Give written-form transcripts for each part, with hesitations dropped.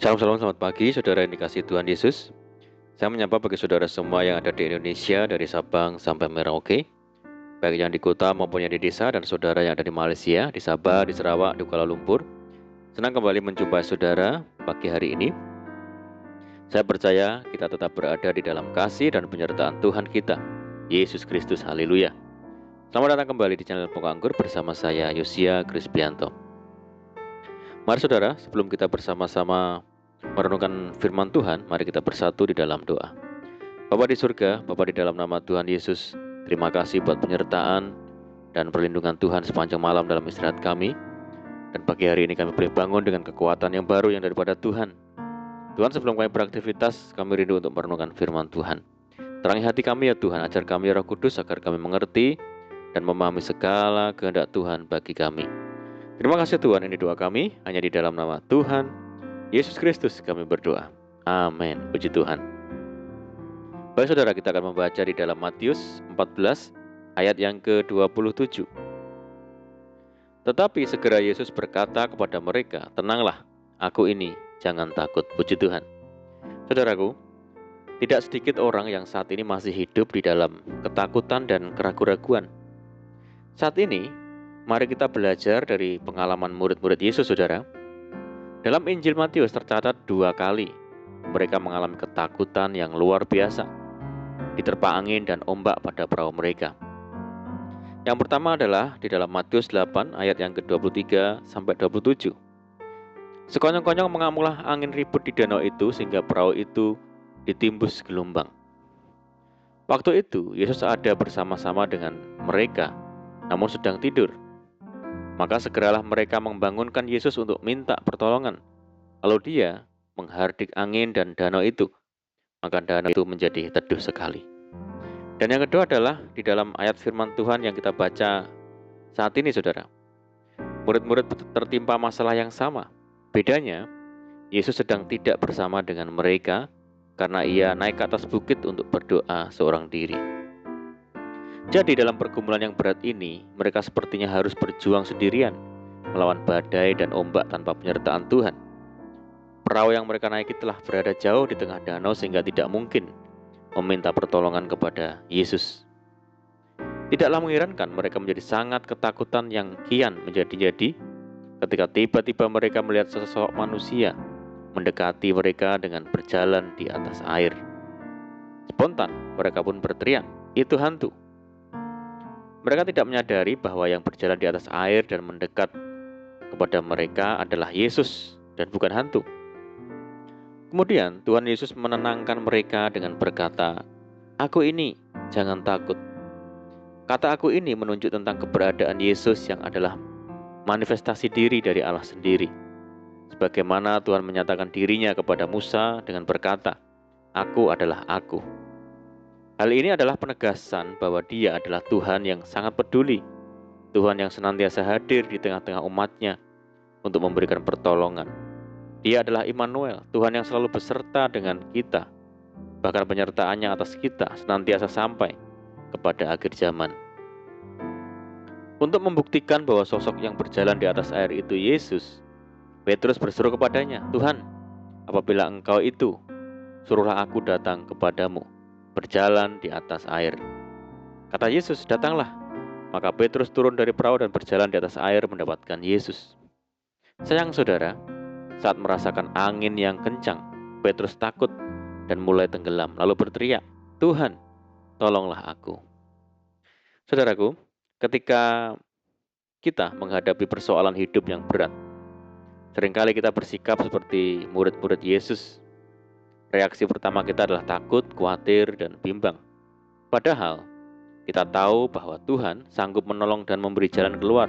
Salam salam selamat pagi saudara yang dikasihi Tuhan Yesus. Saya menyapa bagi saudara semua yang ada di Indonesia dari Sabang sampai Merauke, baik yang di kota maupun yang di desa, dan saudara yang ada di Malaysia, di Sabah, di Sarawak, di Kuala Lumpur. Senang kembali menjumpai saudara pagi hari ini. Saya percaya kita tetap berada di dalam kasih dan penyertaan Tuhan kita, Yesus Kristus. Haleluya. Selamat datang kembali di channel Pokok Anggur bersama saya Yosia Krispianto. Mari saudara, sebelum kita bersama-sama merenungkan firman Tuhan, mari kita bersatu di dalam doa. Bapa di surga, Bapa di dalam nama Tuhan Yesus, terima kasih buat penyertaan dan perlindungan Tuhan sepanjang malam dalam istirahat kami. Dan pagi hari ini kami boleh bangun dengan kekuatan yang baru yang daripada Tuhan. Tuhan, sebelum kami beraktivitas, kami rindu untuk merenungkan firman Tuhan. Terangi hati kami ya Tuhan, ajar kami Roh Kudus agar kami mengerti dan memahami segala kehendak Tuhan bagi kami. Terima kasih Tuhan, ini doa kami hanya di dalam nama Tuhan Yesus Kristus kami berdoa. Amin. Puji Tuhan. Baik saudara, kita akan membaca di dalam Matius 14 ayat yang ke-27. Tetapi segera Yesus berkata kepada mereka, "Tenanglah, aku ini, jangan takut." Puji Tuhan. Saudaraku, tidak sedikit orang yang saat ini masih hidup di dalam ketakutan dan keraguan-raguan. Saat ini, mari kita belajar dari pengalaman murid-murid Yesus, saudara. Dalam Injil Matius tercatat 2 kali mereka mengalami ketakutan yang luar biasa, diterpa angin dan ombak pada perahu mereka. Yang pertama adalah di dalam Matius 8 ayat yang ke-23 sampai 27. Sekonyong-konyong mengamulah angin ribut di danau itu sehingga perahu itu ditimbus gelombang. Waktu itu Yesus ada bersama-sama dengan mereka, namun sedang tidur. Maka segeralah mereka membangunkan Yesus untuk minta pertolongan. Lalu dia menghardik angin dan danau itu. Maka danau itu menjadi teduh sekali. Dan yang kedua adalah di dalam ayat firman Tuhan yang kita baca saat ini, saudara. Murid-murid tertimpa masalah yang sama. Bedanya, Yesus sedang tidak bersama dengan mereka karena ia naik ke atas bukit untuk berdoa seorang diri. Jadi dalam pergumulan yang berat ini, mereka sepertinya harus berjuang sendirian, melawan badai dan ombak tanpa penyertaan Tuhan. Perahu yang mereka naiki telah berada jauh di tengah danau sehingga tidak mungkin meminta pertolongan kepada Yesus. Tidaklah mengherankan mereka menjadi sangat ketakutan yang kian menjadi-jadi ketika tiba-tiba mereka melihat sesosok manusia mendekati mereka dengan berjalan di atas air. Spontan mereka pun berteriak, "Itu hantu!" Mereka tidak menyadari bahwa yang berjalan di atas air dan mendekat kepada mereka adalah Yesus dan bukan hantu. Kemudian Tuhan Yesus menenangkan mereka dengan berkata, "Aku ini, jangan takut." Kata "aku ini" menunjuk tentang keberadaan Yesus yang adalah manifestasi diri dari Allah sendiri. Sebagaimana Tuhan menyatakan dirinya kepada Musa dengan berkata, "Aku adalah aku." Hal ini adalah penegasan bahwa Dia adalah Tuhan yang sangat peduli, Tuhan yang senantiasa hadir di tengah-tengah umatnya untuk memberikan pertolongan. Dia adalah Immanuel, Tuhan yang selalu beserta dengan kita, bahkan penyertaannya atas kita senantiasa sampai kepada akhir zaman. Untuk membuktikan bahwa sosok yang berjalan di atas air itu Yesus, Petrus berseru kepadanya, "Tuhan, apabila Engkau itu, suruhlah aku datang kepadamu, berjalan di atas air." Kata Yesus, "Datanglah." Maka Petrus turun dari perahu dan berjalan di atas air mendapatkan Yesus. Sayang saudara, saat merasakan angin yang kencang, Petrus takut dan mulai tenggelam, lalu berteriak, "Tuhan, tolonglah aku." Saudaraku, ketika kita menghadapi persoalan hidup yang berat, seringkali kita bersikap seperti murid-murid Yesus. Reaksi pertama kita adalah takut, khawatir, dan bimbang. Padahal, kita tahu bahwa Tuhan sanggup menolong dan memberi jalan keluar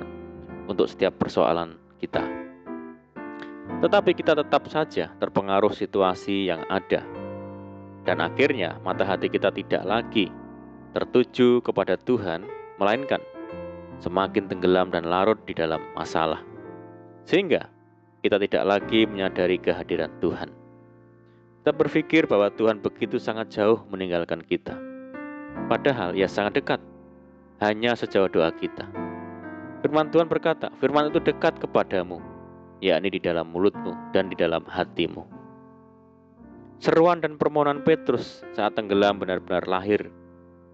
untuk setiap persoalan kita. Tetapi kita tetap saja terpengaruh situasi yang ada. Dan akhirnya mata hati kita tidak lagi tertuju kepada Tuhan, melainkan semakin tenggelam dan larut di dalam masalah. Sehingga kita tidak lagi menyadari kehadiran Tuhan. Kita berpikir bahwa Tuhan begitu sangat jauh meninggalkan kita. Padahal Ia sangat dekat, hanya sejauh doa kita. Firman Tuhan berkata, firman itu dekat kepadamu, yakni di dalam mulutmu dan di dalam hatimu. Seruan dan permohonan Petrus saat tenggelam benar-benar lahir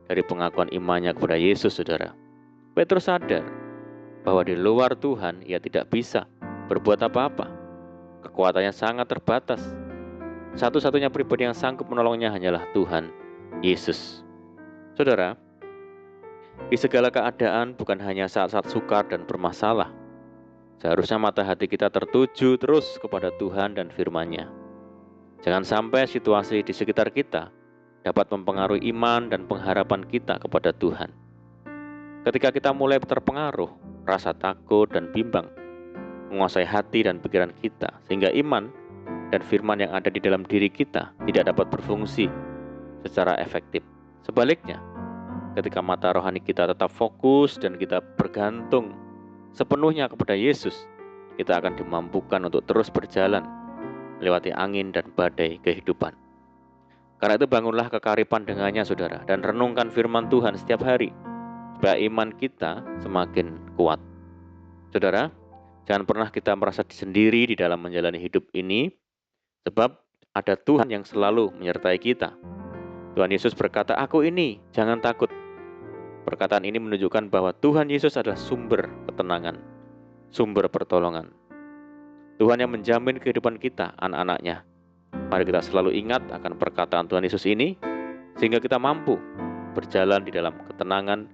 dari pengakuan imannya kepada Yesus, saudara. Petrus sadar bahwa di luar Tuhan ia tidak bisa berbuat apa-apa. Kekuatannya sangat terbatas. Satu-satunya pribadi yang sanggup menolongnya hanyalah Tuhan Yesus. Saudara, di segala keadaan, bukan hanya saat-saat sukar dan bermasalah, seharusnya mata hati kita tertuju terus kepada Tuhan dan firman-Nya. Jangan sampai situasi di sekitar kita dapat mempengaruhi iman dan pengharapan kita kepada Tuhan. Ketika kita mulai terpengaruh, rasa takut dan bimbang menguasai hati dan pikiran kita, sehingga iman dan firman yang ada di dalam diri kita tidak dapat berfungsi secara efektif. Sebaliknya, ketika mata rohani kita tetap fokus dan kita bergantung sepenuhnya kepada Yesus, kita akan dimampukan untuk terus berjalan melewati angin dan badai kehidupan. Karena itu bangunlah kekaripan dengannya, saudara, dan renungkan firman Tuhan setiap hari, supaya iman kita semakin kuat. Saudara, jangan pernah kita merasa sendiri di dalam menjalani hidup ini, sebab ada Tuhan yang selalu menyertai kita. Tuhan Yesus berkata, "Aku ini, jangan takut." Perkataan ini menunjukkan bahwa Tuhan Yesus adalah sumber ketenangan, sumber pertolongan. Tuhan yang menjamin kehidupan kita, anak-anaknya. Mari kita selalu ingat akan perkataan Tuhan Yesus ini, sehingga kita mampu berjalan di dalam ketenangan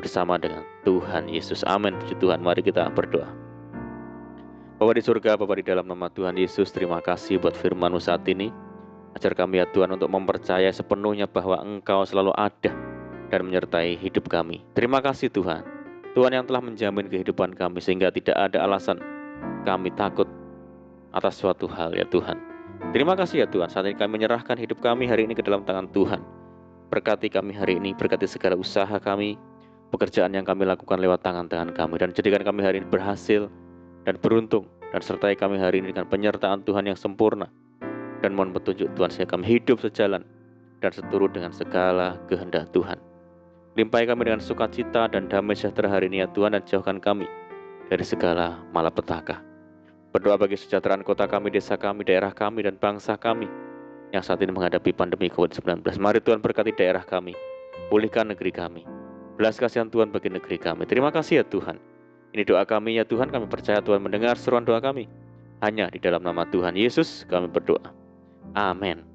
bersama dengan Tuhan Yesus. Amin. Puji Tuhan. Mari kita berdoa. Bapa di surga, Bapa di dalam nama Tuhan Yesus, terima kasih buat firman-Mu saat ini. Ajar kami ya Tuhan untuk mempercayai sepenuhnya bahwa Engkau selalu ada dan menyertai hidup kami. Terima kasih Tuhan. Tuhan yang telah menjamin kehidupan kami sehingga tidak ada alasan kami takut atas suatu hal ya Tuhan. Terima kasih ya Tuhan. Saat ini kami menyerahkan hidup kami hari ini ke dalam tangan Tuhan. Berkati kami hari ini, berkati segala usaha kami, pekerjaan yang kami lakukan lewat tangan-tangan kami, dan jadikan kami hari ini berhasil dan beruntung, dan sertai kami hari ini dengan penyertaan Tuhan yang sempurna. Dan mohon petunjuk Tuhan sehingga kami hidup sejalan dan seturut dengan segala kehendak Tuhan. Limpahi kami dengan sukacita dan damai sejahtera hari ini ya Tuhan, dan jauhkan kami dari segala malapetaka. Berdoa bagi kesejahteraan kota kami, desa kami, daerah kami, dan bangsa kami yang saat ini menghadapi pandemi COVID-19. Mari Tuhan berkati daerah kami, pulihkan negeri kami. Belas kasihan Tuhan bagi negeri kami. Terima kasih ya Tuhan. Ini doa kami ya Tuhan, kami percaya Tuhan mendengar seruan doa kami. Hanya di dalam nama Tuhan Yesus kami berdoa. Amin.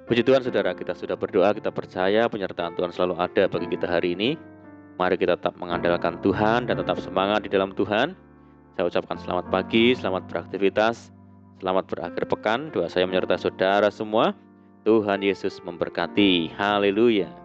Puji Tuhan saudara, kita sudah berdoa, kita percaya penyertaan Tuhan selalu ada bagi kita hari ini. Mari kita tetap mengandalkan Tuhan dan tetap semangat di dalam Tuhan. Saya ucapkan selamat pagi, selamat beraktivitas, selamat berakhir pekan. Doa saya menyertai saudara semua. Tuhan Yesus memberkati. Haleluya.